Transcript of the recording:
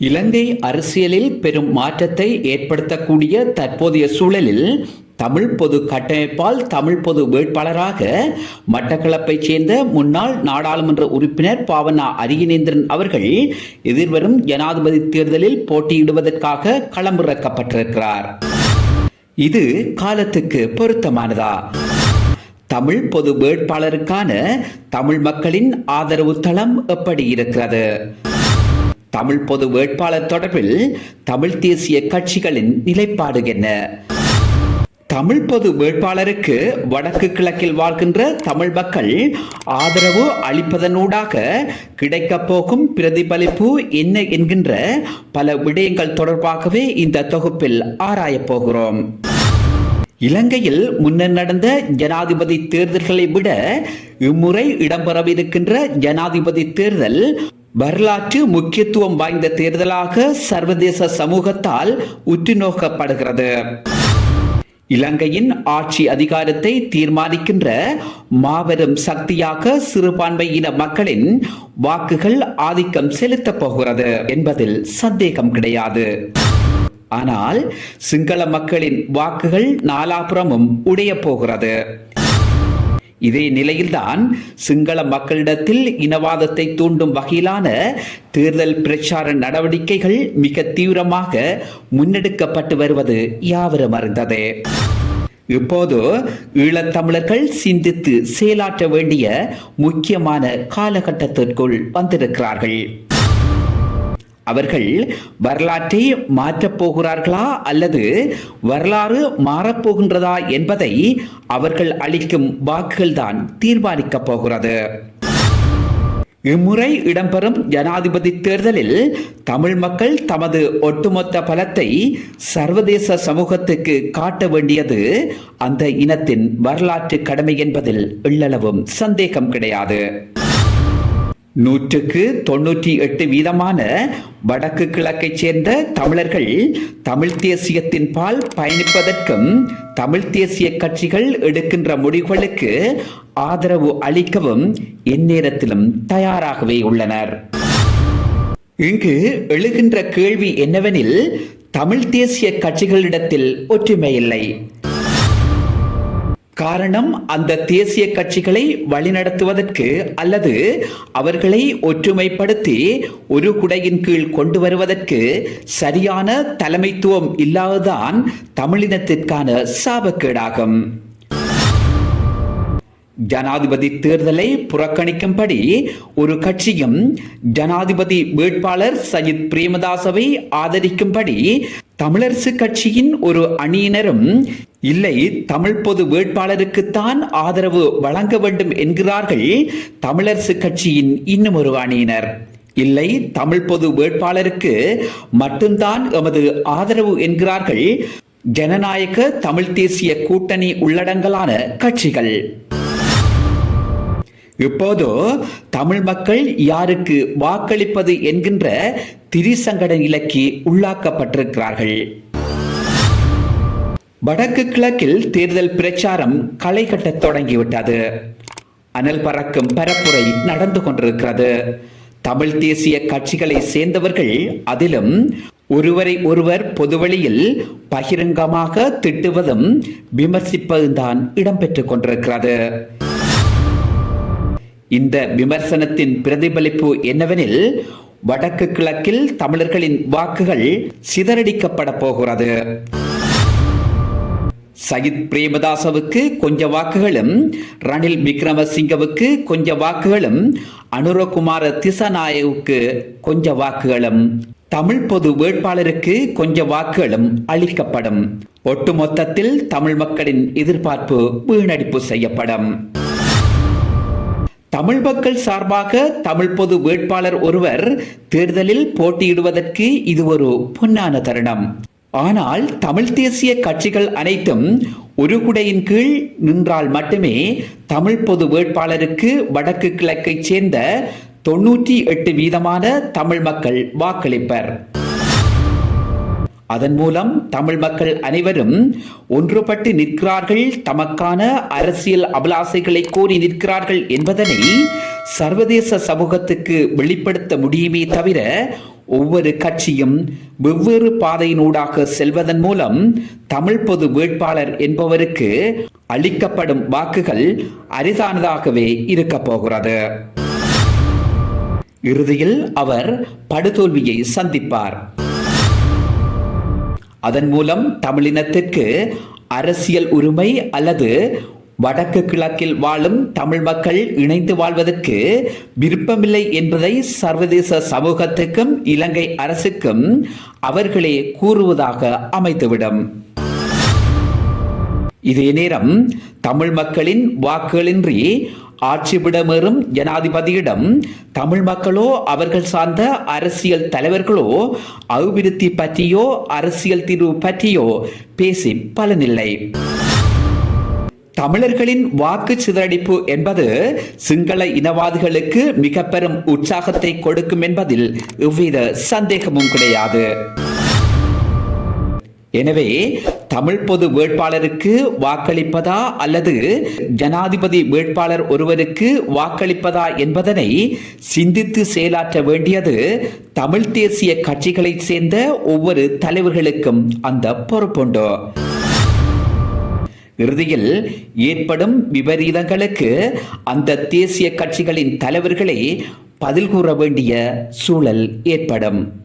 இலங்கை அரசியலில் பெரும் மாற்றத்தை ஏற்படுத்தக்கூடிய தற்போதைய சூழலில் தமிழ் பொது கட்டமைப்பால் தமிழ் பொது வேட்பாளராக மட்டக்களப்பைச் சேர்ந்த முன்னாள் நாடாளுமன்ற உறுப்பினர் பாவண்ணா அரியநேந்திரன் அவர்கள் எதிர்வரும் ஜனாதிபதி தேர்தலில் போட்டியிடுவதற்காக களமிறக்கப்பட்டிருக்கிறார். இது காலத்துக்கு பொருத்தமானதா? தமிழ் பொது வேட்பாளருக்கான தமிழ் மக்களின் ஆதரவு தளம் எப்படி இருக்கிறது? தமிழ் பொது வேட்பாளர் தொடர்பில் தமிழ் தேசிய கட்சிகளின் நிலைப்பாடு என்ன? தமிழ் பொது வேட்பாளருக்கு வடக்கு கிழக்கில் வாழ்கின்ற தமிழ் மக்கள் ஆதரவு அளிப்பதனூடாக கிடைக்கப் போகும் பிரதிபலிப்பு என்ன என்கின்ற பல விடயங்கள் தொடர்பாகவே இந்த தொகுப்பில் ஆராயப் போகிறோம். இலங்கையில் முன்னர் நடந்த ஜனாதிபதி தேர்தல்களை விட இம்முறை இடம்பெறவிருக்கின்ற ஜனாதிபதி தேர்தல் வரலாற்று முக்கியத்துவம் வாய்ந்த தேர்தலாக சர்வதேச சமூகத்தால் உற்று நோக்கப்படுகிறது. இலங்கையின் ஆட்சி அதிகாரத்தை தீர்மானிக்கின்ற மாபெரும் சக்தியாக சிறுபான்மையின மக்களின் வாக்குகள் ஆதிக்கம் செலுத்தப் போகிறது என்பதில் சந்தேகம் கிடையாது. ஆனால் சிங்கள மக்களின் வாக்குகள் நாலாபுறமும் உடைய போகிறது. இதே நிலையில்தான் சிங்கள மக்களிடத்தில் இனவாதத்தை தூண்டும் வகையிலான தேர்தல் பிரச்சார நடவடிக்கைகள் மிக தீவிரமாக முன்னெடுக்கப்பட்டு வருவது யாவரும் அறிந்ததே. இப்போது ஈழத்தமிழர்கள் சிந்தித்து செயலாற்ற வேண்டிய முக்கியமான காலகட்டத்திற்குள் வந்திருக்கிறார்கள். அவர்கள் வரலாற்றை மாற்றப் போகிறார்களா அல்லது வரலாறு மாறப்போகின்றதா என்பதை அவர்கள் அளிக்கும் வாக்குகள்தான் தீர்மானிக்கப் போகிறது. இம்முறை இடம்பெறும் ஜனாதிபதி தேர்தலில் தமிழ் மக்கள் தமது ஒட்டுமொத்த பலத்தை சர்வதேச சமூகத்துக்கு காட்ட வேண்டியது அந்த இனத்தின் வரலாற்று கடமை என்பதில் எள்ளளவும் சந்தேகம் கிடையாது. 98% வடக்கு கிழக்கைச் சேர்ந்த தமிழர்கள் தமிழ் தேசியத்தின் பால் பயணிப்பதற்கும் தமிழ் தேசிய கட்சிகள் எடுக்கின்ற முடிவுகளுக்கு ஆதரவு அளிக்கவும் எந்நேரத்திலும் தயாராகவே உள்ளனர். இங்கு எழுகின்ற கேள்வி என்னவெனில், தமிழ் தேசிய கட்சிகளிடத்தில் ஒற்றுமை இல்லை. காரணம், அந்த தேசிய கட்சிகளை வழிநடத்துவதற்கு அல்லது அவர்களை ஒற்றுமைப்படுத்தி ஒரு குடையின் கீழ் கொண்டு வருவதற்கு சரியான தலைமைத்துவம் இல்லாததான் தமிழினத்திற்கான சாபக்கேடாகும். ஜனாதிபதி தேர்தலை புறக்கணிக்கும்படி ஒரு கட்சியும் ஜனாதிபதி வேட்பாளர் சஜித் பிரேமதாசவை ஆதரிக்கும்படி தமிழரசு கட்சியின் ஒரு அணியினரும் இல்லை, தமிழ் பொது வேட்பாளருக்குத்தான் ஆதரவு வழங்க வேண்டும் என்கிறார்கள் தமிழரசு கட்சியின் இன்னும் ஒரு அணியினர். இல்லை, தமிழ் பொது வேட்பாளருக்கு மட்டும்தான் எமது ஆதரவு என்கிறார்கள் ஜனநாயக தமிழ் தேசிய கூட்டணி உள்ளடங்கலான கட்சிகள். இப்போது தமிழ் மக்கள் யாருக்கு வாக்களிப்பது என்கின்ற திரிசங்கட நிலைக்கு உள்ளாக்கப்பட்டிருக்கிறார்கள். வடக்கு கிழக்கில் தேர்தல் பிரச்சாரம் களை கட்டத் தொடங்கிவிட்டது. அனல் பறக்கும் பரப்புரை நடந்து கொண்டிருக்கிறது. தமிழ் தேசிய கட்சிகளை சேர்ந்தவர்கள் அதிலும் ஒருவரை ஒருவர் பொதுவெளியில் பகிரங்கமாக திட்டுவதும் விமர்சிப்பதும் தான் இடம்பெற்றுக் கொண்டிருக்கிறது. இந்த விமர்சனத்தின் பிரதிபலிப்பு என்னவெனில், வடக்கு கிழக்கில் தமிழர்களின் வாக்குகள் சிதறடிக்கப்பட போகிறது. சஜித் பிரேமதாசவுக்கு கொஞ்ச வாக்குகளும், ரணில் விக்ரமசிங்கவுக்கு கொஞ்ச வாக்குகளும், அனுரகுமார திசாநாயகவுக்கு கொஞ்ச வாக்குகளும், தமிழ் பொது வேட்பாளருக்கு கொஞ்ச வாக்குகளும் அளிக்கப்படும். ஒட்டுமொத்தத்தில் தமிழ் மக்களின் எதிர்பார்ப்பு வீணடிப்பு செய்யப்படும். தமிழ் மக்கள் சார்பாக தமிழ் பொது வேட்பாளர் ஒருவர் தேர்தலில் போட்டியிடுவதற்கு இது ஒரு பொன்னான தருணம். ஆனால் தமிழ் தேசிய கட்சிகள் அனைத்தும் ஒரு குடையின் கீழ் நின்றால் மட்டுமே தமிழ் பொது வேட்பாளருக்கு வடக்கு கிழக்கைச் சேர்ந்த 98% தமிழ் மக்கள் வாக்களிப்பர். அதன் மூலம் தமிழ் மக்கள் அனைவரும் ஒன்றுபட்டு நிற்கிறார்கள், தமக்கான அரசியல் அபிலாசைகளை கோரி நிற்கிறார்கள் என்பதனை சர்வதேச சமூகத்துக்கு வெளிப்படுத்த முடியுமே தவிர ஒவ்வொரு கட்சியும் வெவ்வேறு பாதையினூடாக செல்வதன் மூலம் தமிழ் பொது வேட்பாளர் என்பவருக்கு அளிக்கப்படும் வாக்குகள் அரிதானதாகவே இருக்கப் போகிறது. இறுதியில் அவர் படுதோல்வியை சந்திப்பார். அதன் மூலம் தமிழினத்திற்கு அரசியல் உரிமை அல்லது வடக்கு கிழக்கில் வாழும் தமிழ் மக்கள் இணைந்து வாழ்வதற்கு விருப்பமில்லை என்பதை சர்வதேச சமூகத்துக்கும் இலங்கை அரசுக்கும் அவர்களே கூறுவதாக அமைத்துவிடும். இதே நேரம் தமிழ் மக்களின் வாக்குகளின்றி ஆட்சிவிடமேறும் ஜனாதிபதியிடம் தமிழ் மக்களோ அவர்கள் சார்ந்த அரசியல் தலைவர்களோ அபிவிருத்தி பற்றியோ அரசியல் தீர்வு பற்றியோ பேசி பலனில்லை. தமிழர்களின் வாக்கு சிதறடிப்பு என்பது சிங்கள இனவாதிகளுக்கு மிக பெரும் உற்சாகத்தை கொடுக்கும் என்பதில் எவ்வித சந்தேகமும் கிடையாது. எனவே தமிழ் பொது வேட்பாளருக்கு வாக்களிப்பதா அல்லது ஜனாதிபதி வேட்பாளர் ஒருவருக்கு வாக்களிப்பதா என்பதனை சிந்தித்து செயலாற்ற வேண்டியது தமிழ் தேசிய கட்சிகளைச் சேர்ந்த ஒவ்வொரு தலைவர்களுக்கும் அந்த பொறுப்புண்டு. இறுதியில் ஏற்படும் விபரீதங்களுக்கு அந்த தேசிய கட்சிகளின் தலைவர்களே பதில் கூற வேண்டிய சூழல் ஏற்படும்.